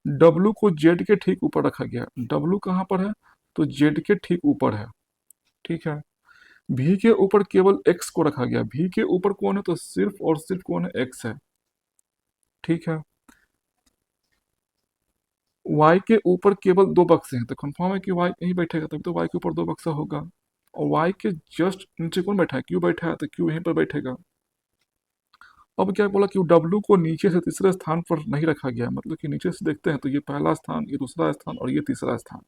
डब्लू को जेड के ठीक ऊपर रखा गया, डब्लू कहाँ पर है, तो जेड के ठीक ऊपर है, ठीक है। भी के ऊपर केवल एक्स को रखा गया, भी के ऊपर कौन है, तो सिर्फ और सिर्फ कौन है, एक्स है, ठीक है। वाई के ऊपर केवल दो बक्से हैं, तो कंफर्म है कि वाई यहीं बैठेगा, तभी तो वाई के ऊपर दो बक्सा होगा। और वाई के जस्ट नीचे कौन बैठा है, क्यू बैठा है, तो क्यू यहीं पर बैठेगा। अब क्या बोला कि डब्लू को नीचे से तीसरे स्थान पर नहीं रखा गया, मतलब कि नीचे से देखते हैं तो ये पहला स्थान, ये दूसरा स्थान और ये तीसरा स्थान।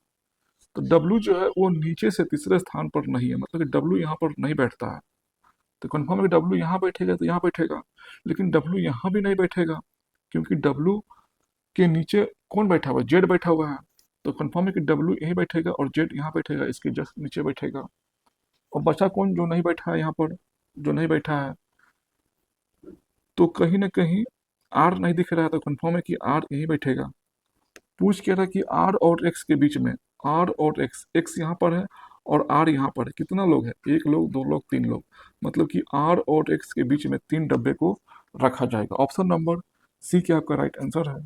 तो डब्लू जो है वो नीचे से तीसरे स्थान पर नहीं है, मतलब कि डब्लू यहाँ पर नहीं बैठता है। तो कन्फर्म है कि डब्लू यहाँ बैठेगा तो यहाँ बैठेगा, लेकिन डब्लू यहाँ भी नहीं बैठेगा, क्योंकि डब्लू के नीचे कौन बैठा हुआ है, जेड बैठा हुआ है। तो कन्फर्म है कि डब्लू यहीं बैठेगा और जेड यहाँ बैठेगा, इसके जस्ट नीचे बैठेगा। और बचा कौन जो नहीं बैठा है यहाँ पर, जो नहीं बैठा है, तो कहीं ना कहीं आर नहीं दिख रहा है, तो कन्फर्म है कि आर यहीं बैठेगा। पूछ क्या रहा कि आर और एक्स के बीच में, आर और एक्स, एक्स यहाँ पर है और आर यहाँ पर है, कितना लोग है, एक लोग, दो लोग, तीन लोग, मतलब कि आर और एक्स के बीच में तीन डब्बे को रखा जाएगा। ऑप्शन नंबर सी क्या आपका राइट आंसर है।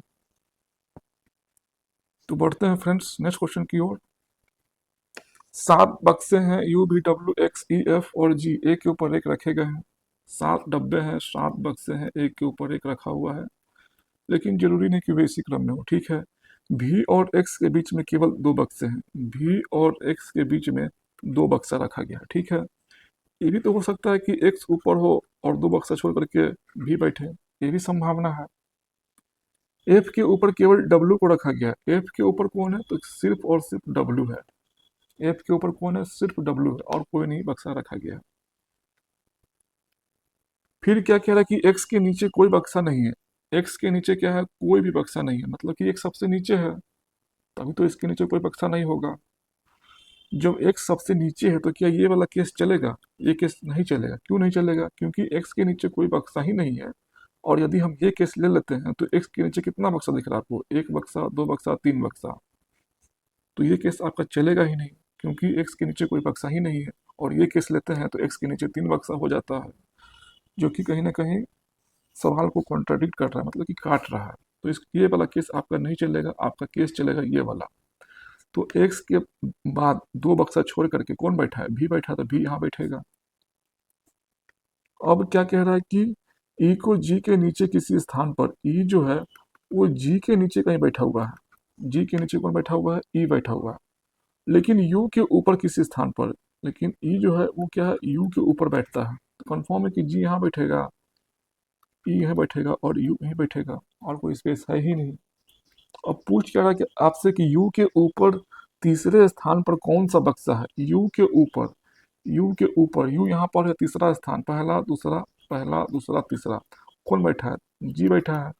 तो बढ़ते हैं फ्रेंड्स नेक्स्ट क्वेश्चन की ओर। सात बक्से हैं यू भी डब्ल्यू एक्स ई एफ और जी एक के ऊपर एक रखे गए हैं। सात डब्बे हैं, सात बक्से हैं, एक के ऊपर एक रखा हुआ है, लेकिन जरूरी नहीं कि वे इसी क्रम में हो, ठीक है। भी और एक्स के बीच में केवल दो बक्से हैं, भी और एक्स के बीच में दो बक्सा रखा गया है, ठीक है। ये भी तो हो सकता है कि एक्स ऊपर हो और दो बक्सा छोड़ करके भी बैठे, ये भी संभावना है। एफ के ऊपर केवल डब्ल्यू को रखा गया है, एफ के ऊपर कौन है, तो सिर्फ और सिर्फ डब्ल्यू है। एफ के ऊपर कौन है, सिर्फ डब्ल्यू है और कोई नहीं बक्सा रखा गया है। फिर क्या कह रहा है कि एक्स के नीचे कोई बक्सा नहीं है, एक्स के नीचे क्या है, कोई भी बक्सा नहीं है, मतलब कि एक सबसे नीचे है, तभी तो इसके नीचे कोई बक्सा नहीं होगा। जब एक्स सबसे नीचे है तो क्या ये वाला केस चलेगा, ये केस नहीं चलेगा। क्यों नहीं चलेगा, क्योंकि एक्स के नीचे कोई बक्सा ही नहीं है। और यदि हम ये केस ले लेते हैं तो एक्स के नीचे कितना बक्सा दिख रहा है आपको, एक बक्सा, दो बक्सा, तीन बक्सा, तो ये केस आपका चलेगा ही नहीं, क्योंकि एक्स के नीचे कोई बक्सा ही नहीं है। और ये केस लेते हैं तो एक्स के नीचे तीन बक्सा हो जाता है, जो कि कहीं ना कहीं सवाल को कॉन्ट्राडिक्ट कर रहा है, मतलब कि काट रहा है। तो इस ये वाला केस आपका नहीं चलेगा, आपका केस चलेगा ये वाला। तो एक्स के बाद दो बक्सा छोड़ करके कौन बैठा है, भी बैठा, तो भी यहाँ बैठेगा। अब क्या कह रहा है कि ई को जी के नीचे किसी स्थान पर, ई जो है वो जी के नीचे कहीं बैठा हुआ है, जी के नीचे कौन बैठा हुआ है, ई बैठा हुआ है, लेकिन यू के ऊपर किसी स्थान पर, लेकिन ई जो है वो क्या है, यू के ऊपर बैठता है। तो कन्फर्म है कि जी यहाँ बैठेगा, ई यहाँ बैठेगा और यू यहीं बैठेगा, और कोई स्पेस है ही नहीं। अब पूछ क्या रहा है कि आपसे कि यू के ऊपर तीसरे स्थान पर कौन सा बक्सा है, यू के ऊपर, यू के ऊपर, यू यहाँ पर है तीसरा स्थान, पहला दूसरा, पहला दूसरा तीसरा, कौन बैठा है, जी बैठा है।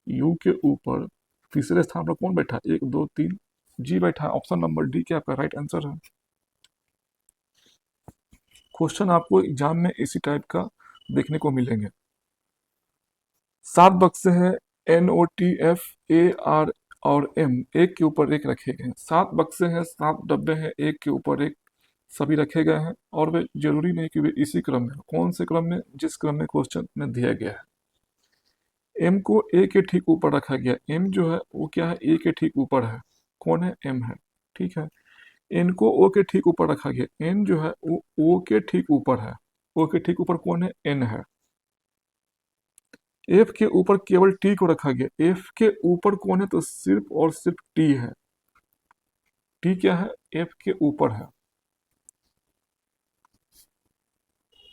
यू के ऊपर तीसरे स्थान पर कौन बैठा है, एक दो तीन, जी बैठा है। ऑप्शन नंबर डी क्या आपका राइट आंसर है। क्वेश्चन आपको एग्जाम में इसी टाइप का देखने को मिलेंगे। सात बक्से हैं N O T F A R और एम एक के ऊपर एक रखे गए हैं। सात बक्से हैं, सात डब्बे हैं, एक के ऊपर एक सभी रखे गए हैं, और वे जरूरी नहीं कि वे इसी क्रम में, कौन से क्रम में, जिस क्रम में क्वेश्चन में दिया गया है। एम को ए के ठीक ऊपर रखा गया, एम जो है वो क्या है, ए के ठीक ऊपर है, कौन है, एम है। ठीक है। एन को ओ के ठीक ऊपर रखा गया, एन जो है वो ओ के ठीक ऊपर है। ओ के ठीक ऊपर कौन है? एन है। एफ के ऊपर केवल टी को रखा गया, एफ के ऊपर कौन है? तो सिर्फ और सिर्फ टी है। टी क्या है? एफ के ऊपर है।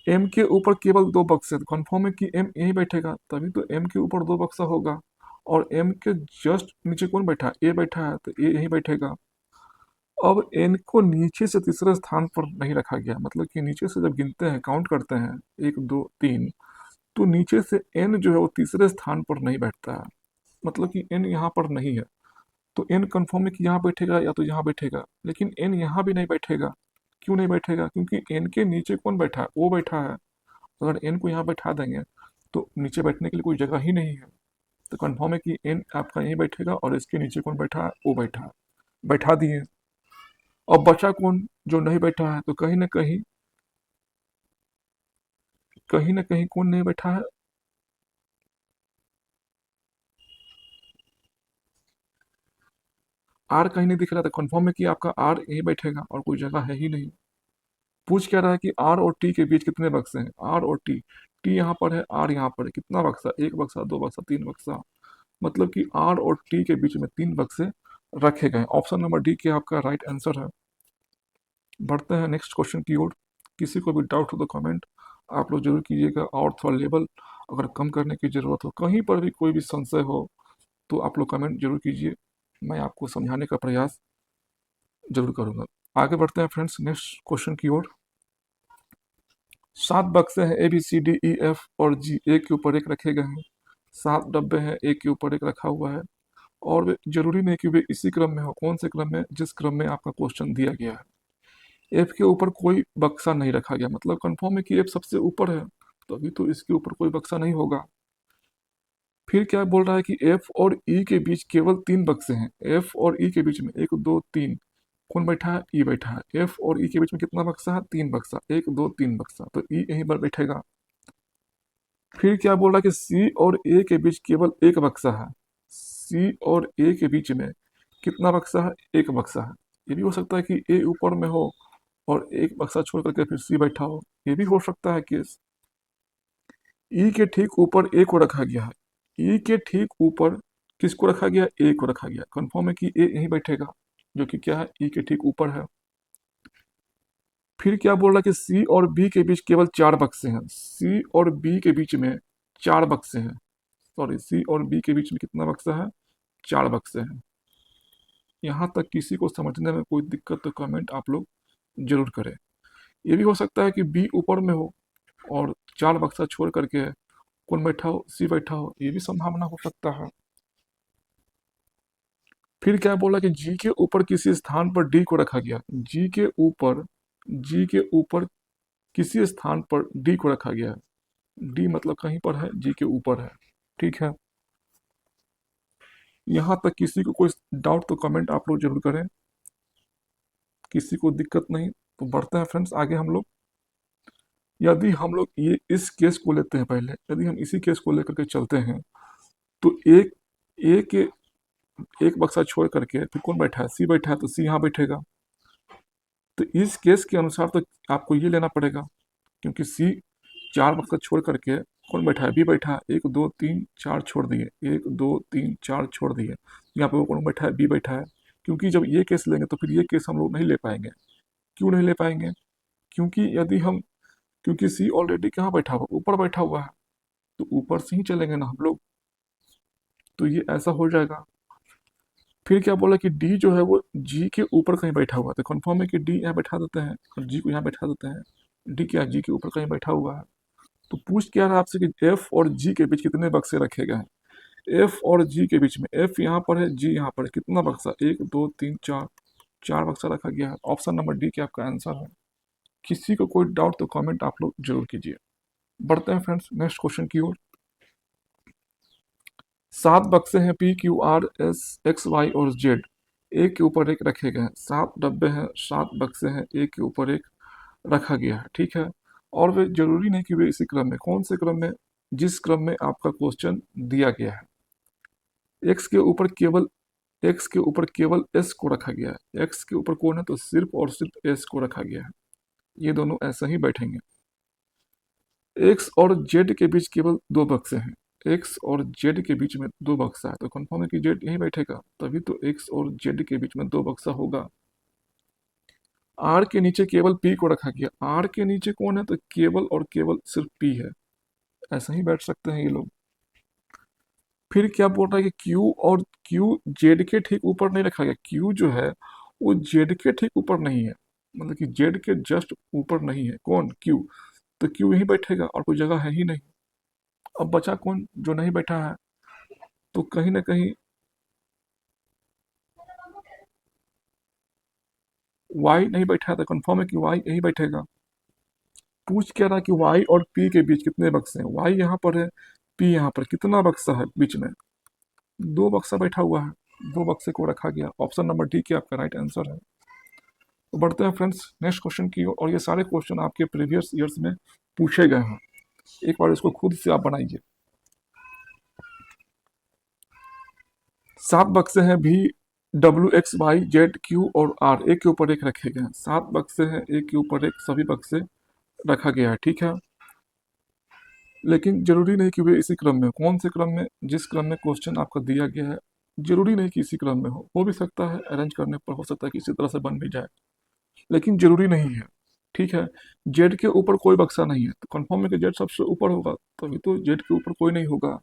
एम के ऊपर केवल दो बक्से, तो कंफर्म है कि एम यहीं बैठेगा, तभी तो एम के ऊपर दो बक्सा होगा। और एम के जस्ट नीचे कौन बैठा है? ए बैठा है, तो ए यहीं बैठेगा। अब एन को नीचे से तीसरे स्थान पर नहीं रखा गया, मतलब कि नीचे से जब गिनते हैं, काउंट करते हैं, एक दो तीन, तो नीचे से एन जो है वो तीसरे स्थान पर नहीं बैठता है, मतलब कि एन यहाँ पर नहीं है। तो एन कंफर्म है कि यहाँ बैठेगा या तो यहाँ बैठेगा, लेकिन एन यहाँ भी नहीं बैठेगा। क्यों नहीं बैठेगा? क्योंकि एन के नीचे कौन बैठा है? ओ बैठा है। अगर एन को यहाँ बैठा देंगे तो नीचे बैठने के लिए कोई जगह ही नहीं है। तो कंफर्म है कि एन आपका यहीं बैठेगा, और इसके नीचे कौन बैठा है? ओ बैठा है। बैठा दिए। अब बचा कौन जो नहीं बैठा है? तो कहीं ना कहीं कौन नहीं बैठा है? आर कहीं नहीं दिख रहा था, कंफर्म है कि आपका आर यहीं बैठेगा और कोई जगह है ही नहीं। पूछ क्या रहा है कि आर और टी के बीच कितने बक्से हैं? आर और टी, टी यहाँ पर है, आर यहाँ पर है, कितना बक्सा? एक बक्सा, दो बक्सा, तीन बक्सा, मतलब कि आर और टी के बीच में तीन बक्से रखे गए। ऑप्शन नंबर डी के आपका राइट आंसर है। बढ़ते हैं नेक्स्ट क्वेश्चन की ओर। किसी को भी डाउट हो तो कमेंट आप लोग जरूर कीजिएगा, और थोड़ा लेवल अगर कम करने की ज़रूरत हो, कहीं पर भी कोई भी संशय हो, तो आप लोग कमेंट जरूर कीजिए, मैं आपको समझाने का प्रयास जरूर करूंगा। आगे बढ़ते हैं फ्रेंड्स नेक्स्ट क्वेश्चन की ओर। 7 बक्से हैं, A B C D E F और जी, एक के ऊपर एक रखे गए हैं। 7 डब्बे हैं, एक के ऊपर एक रखा हुआ है, और वे जरूरी नहीं कि वे इसी क्रम में हो। कौन से क्रम में? जिस क्रम में आपका क्वेश्चन दिया गया है। एफ के ऊपर कोई बक्सा नहीं रखा गया, मतलब कंफर्म है कि एफ सबसे ऊपर है, तो अभी तो इसके ऊपर कोई बक्सा नहीं होगा। फिर क्या बोल रहा है कि एफ और ई के बीच केवल 3 बक्से हैं। एफ और ई के बीच में एक दो तीन, कौन बैठा है? ई बैठा है। एफ और ई के बीच में कितना बक्सा है? 3 बक्सा, एक दो तीन बक्सा, तो ई यहीं पर बैठेगा। फिर क्या बोल रहा है कि सी और ए के बीच केवल एक बक्सा है। सी और ए के बीच में कितना बक्सा है? एक बक्सा है। ये भी हो सकता है कि ए ऊपर में हो और एक बक्सा छोड़ करके फिर सी बैठा हो, ये भी हो सकता है केस। ई के ठीक ऊपर ए को रखा गया है। ई के ठीक ऊपर किसको रखा गया? ए को रखा गया। कंफर्म है कि ए यहीं बैठेगा, जो कि क्या है? ई के ठीक ऊपर है। फिर क्या बोल रहा है कि सी और बी के बीच केवल 4 बक्से हैं। सी और बी के बीच में 4 बक्से हैं। सॉरी, सी और बी के बीच में कितना बक्सा है? 4 बक्से हैं। यहाँ तक किसी को समझने में कोई दिक्कत तो कमेंट आप लोग जरूर करें। ये भी हो सकता है कि बी ऊपर में हो और 4 बक्सा छोड़ करके कौन बैठा हो? सी बैठा हो, ये भी संभावना हो सकता है। फिर क्या बोला कि जी के ऊपर किसी स्थान पर डी को रखा गया। जी के ऊपर किसी स्थान पर डी को रखा गया है। डी मतलब कहीं पर है, जी के ऊपर है। ठीक है। यहाँ तक किसी को कोई डाउट तो कमेंट आप लोग जरूर करें, किसी को दिक्कत नहीं। तो बढ़ते हैं फ्रेंड्स आगे हम लोग। यदि हम लोग ये इस केस को लेते हैं, पहले यदि हम इसी केस को लेकर के चलते हैं, तो एक ए के एक बक्सा छोड़ करके फिर कौन बैठा है? सी बैठा है, तो सी यहाँ बैठेगा। तो इस केस के अनुसार तो आपको ये लेना पड़ेगा, क्योंकि सी 4 बक्सा छोड़ करके कौन बैठा है? बी बैठा है। एक दो तीन चार छोड़ दिए, एक दो तीन चार छोड़ दिए, यहाँ पे वो कौन बैठा है? बी बैठा है। क्योंकि जब ये केस लेंगे तो फिर ये केस हम लोग नहीं ले पाएंगे। क्यों नहीं ले पाएंगे? क्योंकि यदि हम क्योंकि सी ऑलरेडी कहाँ बैठा हुआ? ऊपर बैठा हुआ है, तो ऊपर से ही चलेंगे ना हम लोग, तो ये ऐसा हो जाएगा। फिर क्या बोला कि डी जो है वो जी के ऊपर कहीं बैठा हुआ है, तो कन्फर्म है कि डी यहाँ बैठा देते हैं और जी को यहाँ बैठा देते हैं। डी क्या? जी के ऊपर कहीं बैठा हुआ है। तो पूछ क्या रहा है आपसे कि एफ और जी के बीच कितने बक्से रखे गए हैं? एफ और जी के बीच में एफ यहाँ पर है, जी यहाँ पर है, कितना बक्सा? एक दो तीन चार, 4 बक्सा रखा गया है। ऑप्शन नंबर डी के आपका आंसर है। किसी को कोई डाउट तो कमेंट आप लोग जरूर कीजिए। बढ़ते हैं फ्रेंड्स नेक्स्ट क्वेश्चन की ओर। 7 बक्से हैं, P Q R S X Y और जेड, एक के ऊपर एक रखे गए हैं। 7 डब्बे हैं, 7 बक्से हैं, एक के ऊपर एक रखा गया है। ठीक है। और वे जरूरी नहीं कि वे इसी क्रम में, कौन से क्रम में? जिस क्रम में आपका क्वेश्चन दिया गया है। एक्स के ऊपर केवल एक्स के ऊपर केवल एस को रखा गया है। एक्स के ऊपर कौन है, तो सिर्फ और सिर्फ एस को रखा गया है। ये दोनों ऐसा ही बैठेंगे। एक्स और जेड के बीच केवल दो बक्से हैं। एक्स और जेड के बीच में दो बक्सा है, तो कंफर्म है कि जेड यहीं बैठेगा, तभी तो एक्स और जेड के बीच में दो बक्सा होगा। आर के नीचे केवल पी को रखा गया। आर के नीचे कौन है, तो केवल और केवल सिर्फ पी है। ऐसा ही बैठ सकते हैं ये लोग। फिर क्या बोल रहा है कि क्यू और क्यू जेड के ठीक ऊपर नहीं रखा गया। क्यू जो है वो जेड के ठीक ऊपर नहीं है, मतलब कि जेड के जस्ट ऊपर नहीं है। कौन, क्यू। तो क्यू यहीं बैठेगा और कोई जगह है ही नहीं। अब बचा कौन जो नहीं बैठा है, तो कहीं ना कहीं वाई नहीं बैठा है, तो कंफर्म है कि वाई यहीं बैठेगा। पूछ क्या रहा कि वाई और पी के बीच कितने बक्से हैं। वाई यहाँ पर है, पी यहाँ पर, कितना बक्सा है बीच में, दो बक्सा बैठा हुआ है। दो बक्से को रखा गया। ऑप्शन नंबर डी के आपका राइट आंसर है। तो बढ़ते हैं फ्रेंड्स नेक्स्ट क्वेश्चन की ओर, और ये सारे क्वेश्चन आपके प्रीवियस ईयर्स में पूछे गए हैं। एक बार इसको खुद से आप बनाइए। 7 बक्से हैं B, W X Y Z Q और आर एक के ऊपर एक रखे गए हैं। 7 बक्से हैं, एक के ऊपर एक सभी बक्से रखा गया है, ठीक है। लेकिन जरूरी नहीं कि वे इसी क्रम में हो। कौन से क्रम में, जिस क्रम में क्वेश्चन आपको दिया गया है, जरूरी नहीं कि इसी क्रम में हो भी सकता है, अरेंज करने पर हो सकता है कि इसी तरह से बन भी जाए, लेकिन जरूरी नहीं है, ठीक है। जेड के ऊपर कोई बक्सा नहीं है, तो कंफर्म है कि जेड सबसे ऊपर होगा, तभी तो जेड के ऊपर कोई नहीं होगा।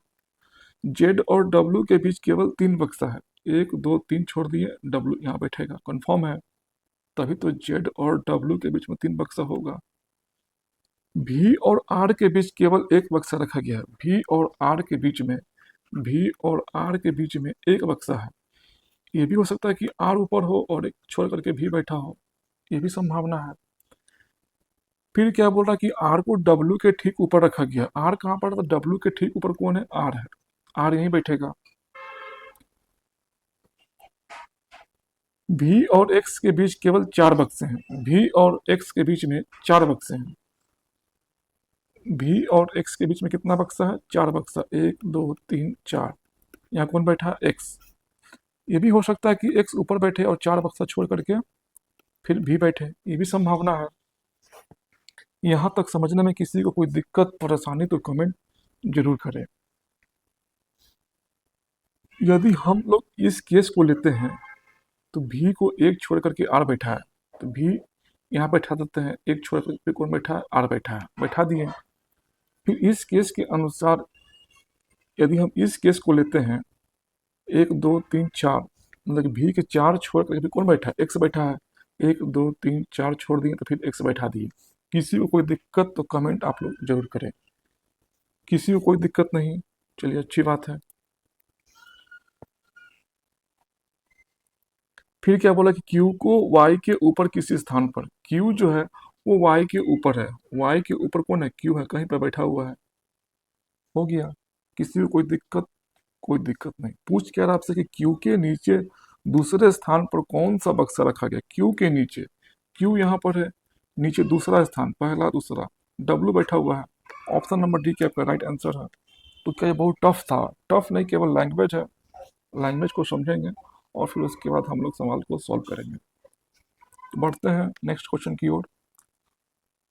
जेड और डब्ल्यू के बीच केवल 3 बक्सा है। 1 2 3 छोड़ दिए, डब्ल्यू यहाँ बैठेगा, कंफर्म है, तभी तो जेड और डब्ल्यू के बीच में 3 बक्सा होगा। भी और आर के बीच केवल एक बक्सा रखा गया है। भी और आर के बीच में, भी और आर के बीच में एक बक्सा है। ये भी हो सकता है कि आर ऊपर हो और एक छोड़ करके भी बैठा हो, ये भी संभावना है। फिर क्या बोल रहा है कि आर को डब्ल्यू के ठीक ऊपर रखा गया। आर कहाँ पर है, तो डब्ल्यू के ठीक ऊपर कौन है, आर है। आर यहीं बैठेगा। भी और एक्स के बीच केवल 4 बक्से हैं। भी और एक्स के बीच में 4 बक्से हैं। भी और एक्स के बीच में कितना बक्सा है, 4 बक्सा, 1 2 3 4। यहाँ कौन बैठा है, एक्स। ये भी हो सकता है कि एक्स ऊपर बैठे और 4 बक्सा छोड़ करके फिर भी बैठे, ये भी संभावना है। यहाँ तक समझने में किसी को कोई दिक्कत परेशानी तो कमेंट जरूर करें। यदि हम लोग इस केस को लेते हैं, तो भी को एक छोड़ करके आर बैठा है, तो भी यहाँ बैठा देते हैं। एक छोड़ करके कौन बैठा है, आर बैठा है, बैठा दिए। फिर इस केस के अनुसार यदि हम इस केस को लेते हैं, 1 2 3 4, मतलब भी के 4 छोड़ करके फिर कौन बैठा है, एक्स बैठा है। 1 2 3 4 छोड़ दिए, तो फिर एक्स बैठा दिए। किसी को कोई दिक्कत तो कमेंट आप लोग जरूर करें। किसी को कोई दिक्कत नहीं, चलिए अच्छी बात है। फिर क्या बोला कि Q को Y के ऊपर किसी स्थान पर, Q जो है वो Y के ऊपर है। Y के ऊपर कौन है, Q है, कहीं पर बैठा हुआ है। हो गया। किसी को कोई दिक्कत, कोई दिक्कत नहीं। पूछ क्या रहा आपसे कि Q के नीचे दूसरे स्थान पर कौन सा बक्सा रखा गया। Q के नीचे, Q यहाँ पर है, नीचे दूसरा स्थान, पहला दूसरा, W बैठा हुआ है। ऑप्शन नंबर डी के आपका राइट आंसर है। तो क्या ये बहुत टफ था, टफ नहीं, केवल लैंग्वेज है। लैंग्वेज को समझेंगे और फिर उसके बाद हम लोग सवाल को सॉल्व करेंगे। तो बढ़ते हैं नेक्स्ट क्वेश्चन की ओर।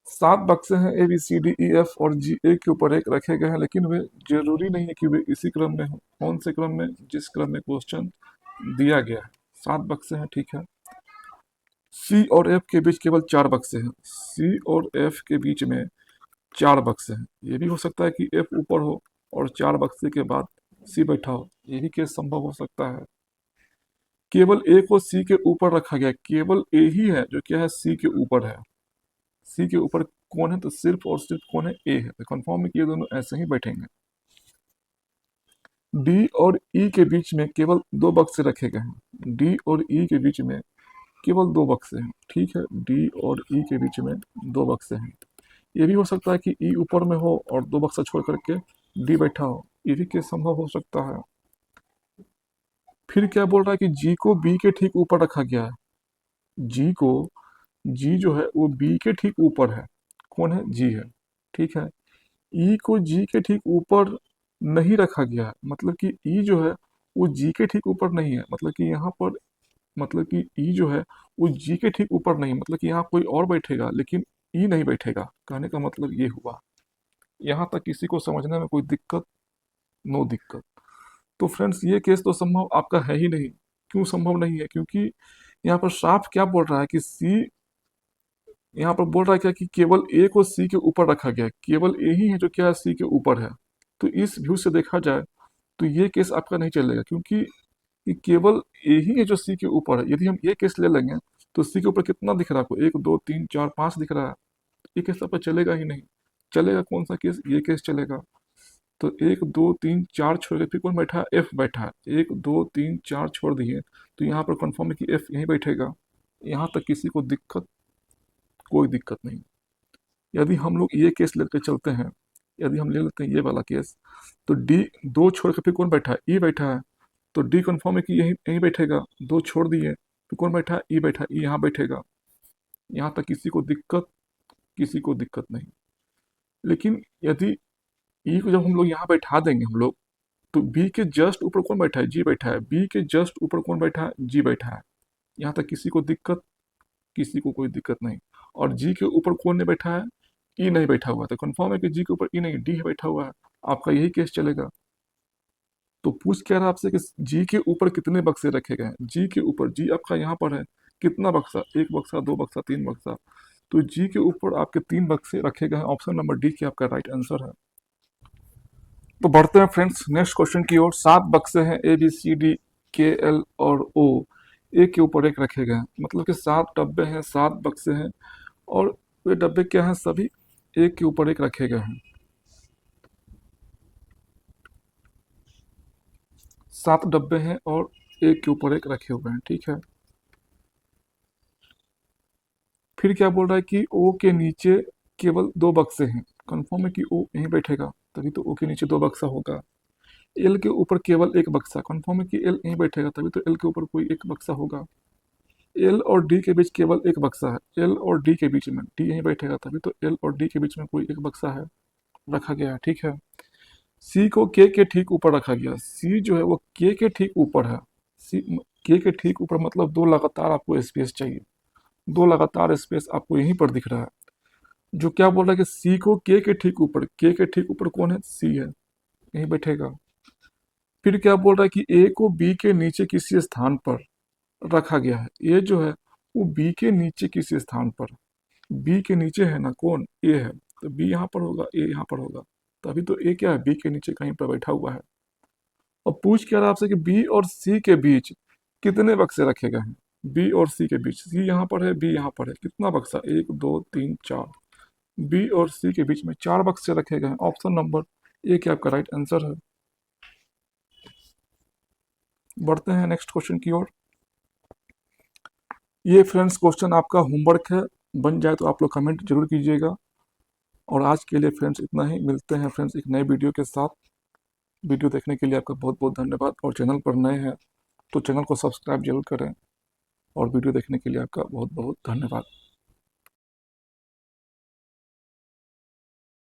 7 बक्से हैं, A B C D E F और जी एक के ऊपर एक रखे गए हैं, लेकिन वे जरूरी नहीं है कि वे इसी क्रम में हो। कौन से क्रम में, जिस क्रम में क्वेश्चन दिया गया है। 7 बक्से हैं, ठीक है। सी और एफ के बीच केवल 4 बक्से हैं। सी और एफ के बीच में 4 बक्से हैं। ये भी हो सकता है कि एफ ऊपर हो और 4 बक्से के बाद सी बैठा हो, ये भी केस संभव हो सकता है। केवल ए को सी के ऊपर रखा गया। केवल ए ही है जो क्या है, सी के ऊपर है। सी के ऊपर कौन है, तो सिर्फ और सिर्फ कौन है, ए है। तो कंफर्म है कि ये दोनों ऐसे ही बैठेंगे। डी और ई के बीच में केवल 2 बक्से रखे गए हैं। डी और ई के बीच में केवल 2 बक्से हैं, ठीक है। डी और ई के बीच में 2 बक्से हैं। ये भी हो सकता है कि ई ऊपर में हो और 2 बक्सा छोड़ करके डी बैठा हो, ये भी केस संभव हो सकता है। फिर क्या बोल रहा है कि जी को बी के ठीक ऊपर रखा गया है। जी को, जी जो है वो बी के ठीक ऊपर है। कौन है, जी है, ठीक है। ई को जी के ठीक ऊपर नहीं रखा गया है, मतलब कि ई जो है वो जी के ठीक ऊपर नहीं है, मतलब कि यहाँ पर, मतलब कि ई जो है वो जी के ठीक ऊपर नहीं, मतलब कि यहाँ कोई और बैठेगा लेकिन ई नहीं बैठेगा। कहने का मतलब ये हुआ। यहाँ तक किसी को समझने में कोई दिक्कत? नो दिक्कत। तो फ्रेंड्स ये केस तो संभव आपका है ही नहीं। क्यों संभव नहीं है? क्योंकि यहाँ पर साफ क्या बोल रहा है कि सी, यहाँ पर बोल रहा है क्या कि केवल ए को सी के ऊपर रखा गया है, केवल ए ही है जो क्या है सी के ऊपर है। तो इस व्यू से देखा जाए तो ये केस आपका नहीं चलेगा, क्योंकि कि केवल ए ही है जो सी के ऊपर है। यदि हम ये केस ले लेंगे तो सी के ऊपर कितना दिख रहा है आपको? 1 2 3 4 5 दिख रहा है। ये केस आपका चलेगा ही नहीं। चलेगा कौन सा केस? ये केस चलेगा। तो 1 2 3 4 छोड़ के फिर कौन बैठा है? एफ बैठा है। 1 2 3 4 छोड़ दिए तो यहाँ पर कंफर्म है कि एफ यहीं बैठेगा। यहाँ तक किसी को दिक्कत? कोई दिक्कत नहीं। यदि हम लोग ये केस लेकर चलते हैं, यदि हम ले लेते हैं ये वाला केस, तो डी, दो छोड़ के फिर कौन बैठा है? ई बैठा है। तो डी कंफर्म है कि यहीं यहीं बैठेगा। दो छोड़ दिए फिर कौन बैठा है? ई बैठा है। ई यहाँ बैठेगा। यहाँ तक किसी को दिक्कत? किसी को दिक्कत नहीं। लेकिन यदि ई को जब हम लोग यहाँ बैठा देंगे हम लोग, तो बी के जस्ट ऊपर कौन बैठा है? जी बैठा है। बी के जस्ट ऊपर कौन बैठा है? जी बैठा है। यहाँ तक किसी को दिक्कत? किसी को कोई दिक्कत नहीं। और जी के ऊपर कौन नहीं बैठा है? ई नहीं बैठा हुआ। तो कंफर्म है कि जी के ऊपर ई नहीं, डी बैठा हुआ है। आपका यही केस चलेगा। तो पूछ क्या रहा आपसे कि जी के ऊपर कितने बक्से रखे गए हैं? जी के ऊपर, जी आपका यहाँ पर है, कितना बक्सा? एक बक्सा, दो बक्सा, तीन बक्सा। तो जी के ऊपर आपके 3 बक्से रखे गए हैं। ऑप्शन नंबर डी की आपका राइट आंसर है। तो बढ़ते हैं फ्रेंड्स नेक्स्ट क्वेश्चन की ओर। 7 बक्से हैं, ए बी सी डी के एल और ओ, एक के ऊपर एक रखे गए हैं। मतलब कि 7 डब्बे हैं, 7 बक्से हैं, और ये डब्बे क्या हैं? सभी एक के ऊपर एक रखे गए हैं। 7 डब्बे हैं और एक के ऊपर एक रखे हुए हैं, ठीक है। फिर क्या बोल रहा है कि ओ के नीचे केवल 2 बक्से हैं। कंफर्म है कि ओ यहीं बैठेगा, तभी तो ओ के नीचे 2 बक्सा होगा। एल के ऊपर केवल एक बक्सा। कंफर्म है कि एल यहीं बैठेगा, तभी तो एल के ऊपर कोई एक बक्सा होगा। एल और डी के बीच केवल एक बक्सा है। एल और डी के बीच में डी यहीं बैठेगा, तभी तो एल और डी के बीच में कोई एक बक्सा है, रखा गया है, ठीक है। सी को के ठीक ऊपर रखा गया। सी जो है वो के ठीक ऊपर है। सी के ठीक ऊपर, मतलब 2 लगातार आपको स्पेस चाहिए। 2 लगातार स्पेस आपको यहीं पर दिख रहा है। जो क्या बोल रहा है कि सी को के ठीक ऊपर, के ठीक ऊपर कौन है? सी है, यहीं बैठेगा। फिर क्या बोल रहा है कि ए को बी के नीचे किसी स्थान पर रखा गया है। ए जो है वो बी के नीचे किसी स्थान पर, बी के नीचे है ना, कौन? ए है। तो बी यहाँ पर होगा, ए यहाँ पर होगा, तभी तो ए क्या है? बी के नीचे कहीं पर बैठा हुआ है। और पूछ क्या रहा आपसे कि बी और सी के बीच कितने बक्से रखे गए हैं? बी और सी के बीच, सी यहाँ पर है, बी यहाँ पर है, कितना बक्सा? 1 2 3 4। बी और सी के बीच में 4 बक्से रखे गए हैं। ऑप्शन नंबर ए क्या आपका राइट आंसर है। बढ़ते हैं नेक्स्ट क्वेश्चन की ओर। ये फ्रेंड्स क्वेश्चन आपका होमवर्क है, बन जाए तो आप लोग कमेंट जरूर कीजिएगा। और आज के लिए फ्रेंड्स इतना ही। मिलते हैं फ्रेंड्स एक नए वीडियो के साथ। वीडियो देखने के लिए आपका बहुत बहुत धन्यवाद। और चैनल पर नए हैं तो चैनल को सब्सक्राइब जरूर करें। और वीडियो देखने के लिए आपका बहुत बहुत धन्यवाद।